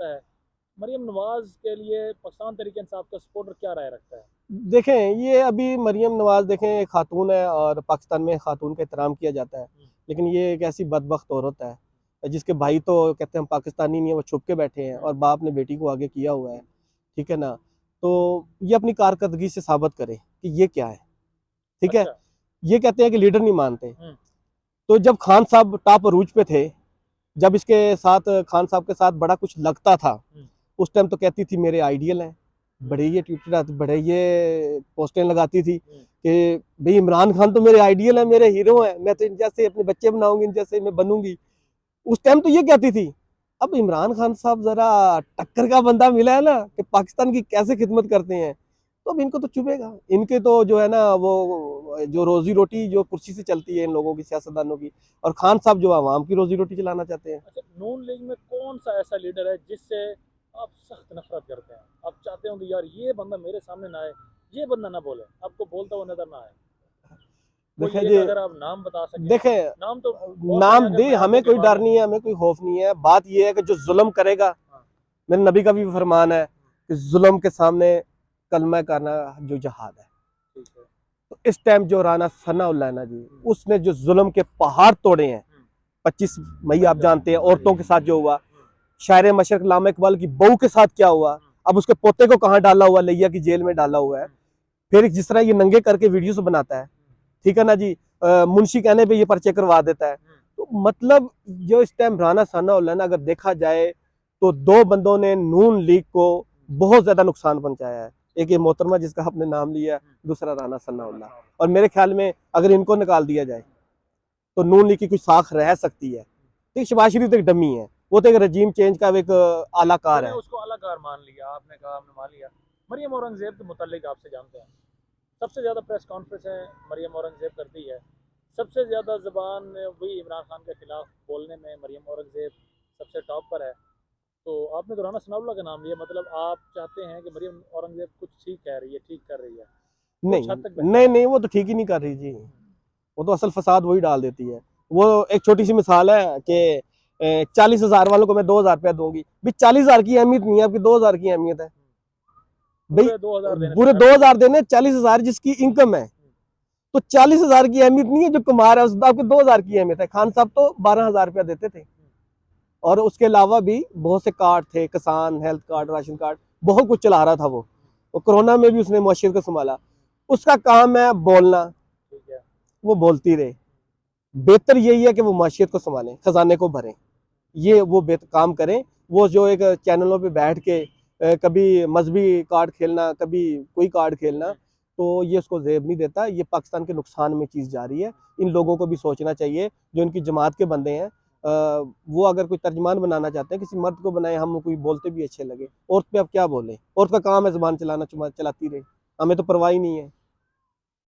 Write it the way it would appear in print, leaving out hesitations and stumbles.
है, मरियम नवाज के लिए पाकिस्तान तहरीक इंसाफ का सपोर्टर क्या राय रखता है? देखें, ये अभी मरियम नवाज देखें एक खातून है और पाकिस्तान में खातून का एहतराम किया जाता है। लेकिन ये एक ऐसी बदबख्त औरत है जिसके भाई तो कहते हैं हम पाकिस्तानी नहीं है, वो छुप के बैठे हैं और बाप ने बेटी को आगे किया हुआ है। ठीक है ना? तो ये अपनी कारकर्दगी से साबित करे कि ये क्या है। ठीक है? अच्छा। ये कहते हैं कि लीडर नहीं मानते। हम्म। तो जब खान साहब टॉप अरूज पे थे, जब इसके साथ खान साहब के साथ बड़ा कुछ लगता था, उस टाइम तो कहती थी मेरे आइडियल हैं। बड़े ये ट्विटर, बड़े ये पोस्टें लगाती थी कि भाई इमरान खान तो मेरे आइडियल है, मेरे हीरो हैं, मैं तो इन जैसे अपने बच्चे बनाऊंगी, इन जैसे मैं बनूंगी। उस टाइम तो ये कहती थी। अब इमरान खान साहब जरा टक्कर का बंदा मिला है ना कि पाकिस्तान की कैसे खिदमत करते हैं, तो अब इनको तो चुभेगा। इनके तो जो है ना वो जो रोजी रोटी जो कुर्सी से चलती है इन लोगों की, सियासतदानों की, और खान साहब जो आवाम की रोजी रोटी चलाना चाहते हैं। अच्छा, नून लीग में कौन सा ऐसा लीडर है जिससे आप सख्त नफरत करते हैं? आप चाहते हो कि यार ये बंदा मेरे सामने ना आए, ये बंदा ना बोले, आपको बोलता हुआ नजर ना आए? कोई देखें एक जी, अगर आप नाम बता सकें। देखें, नाम तो बहुत सारे नाम हैं, अगर दे, मैं आपको हमें कोई गिनवा डर दूं। नहीं है, हमें कोई खौफ नहीं है। बात यह है कि जो जुल्म करेगा, हाँ। मेरे नबी का भी फरमान है कि जुल्म के सामने कलमा करना जो जहाद है। ठीक है। तो इस टाइम जो राना सनाउल्लाह है ना जी, उसने जो जुल्म के पहाड़ तोड़े हैं, 25 मई आप जानते हैं औरतों के साथ जो हुआ, शायर मशरक लामा इकबाल की बहू के साथ क्या हुआ, अब उसके पोते को कहाँ डाला हुआ, लिया की जेल में डाला हुआ है। फिर जिस तरह ये नंगे करके वीडियोस बनाता है, ठीक है ना जी, मुंशी कहने पे ये पर्चे करवा देता है। तो मतलब जो इस टाइम राना सनाउल्लाह ना, अगर देखा जाए तो दो बंदों ने नून लीग को बहुत ज्यादा नुकसान पहुंचाया है। एक ये मोहतरमा जिसका आपने नाम लिया, दूसरा राना सनाउल्लाह। और मेरे ख्याल में अगर इनको निकाल दिया जाए तो नून लीग की कुछ साख रह सकती है। ठीक, शबाज शरीफ तो एक डमी है, वो तो एक रजीम चेंज का एक आलाकार मैंने है। उसको अलाकार मान लिया, आपने कहा हमने मान लिया। मरियम औरंगजेब के मुतालिक आपसे जानते हैं, सबसे ज़्यादा प्रेस कॉन्फ्रेंस है मरियम औरंगजेब करती है, सबसे ज़्यादा ज़बान वही इमरान खान के खिलाफ बोलने में मरियम औरंगजेब सबसे टॉप पर है। तो आपने तो राना सनाउल्लाह का नाम लिया, मतलब आप चाहते हैं कि मरियम औरंगजेब कुछ ठीक कह रही है, ठीक कर रही है, कुछ नहीं हद तक बेहतर नहीं है? नहीं, वो तो ठीक ही नहीं कर रही जी। वो तो असल फसाद वही डाल देती है। वो एक छोटी सी मिसाल है कि 40,000 वालों को मैं 2,000 रुपया दूंगी, भाई 40,000 की अहमियत नहीं है, आपकी 2,000 की अहमियत है। भाई पूरे 2000 देने पूरे तैयार थे। 2,000 देने, 40,000 जिसकी इनकम है, तो 40,000 की अहमियत नहीं है जो कमा रहा है, उसको आपके 2,000 की अहमियत है। खान साहब तो 12,000 रुपया देते थे, और उसके अलावा भी बहुत से कार्ड थे, किसान हेल्थ कार्ड, राशन कार्ड, बहुत कुछ चला रहा था वो कोरोना में भी उसने मुआशरे को संभाला। उसका काम है बोलना, ठीक है। वो बोलती रहे। बेहतर यही है कि वो माशियत को संभालें, खजाने को भरें, ये वो बेहतर काम करें। वो जो एक चैनलों पे बैठ के कभी मजहबी कार्ड खेलना, कभी कोई कार्ड खेलना, तो ये उसको जेब नहीं देता। ये पाकिस्तान के नुकसान में चीज़ जा रही है। इन लोगों को भी सोचना चाहिए जो इनकी जमात के बंदे हैं। वो अगर कोई तर्जमान बनाना चाहते हैं, किसी मर्द को बनाए, हम कोई बोलते भी अच्छे लगे। औरत पे अब क्या बोले, औरत का काम है जुबान चलाना, चलाती रहे, हमें तो परवाह ही नहीं है।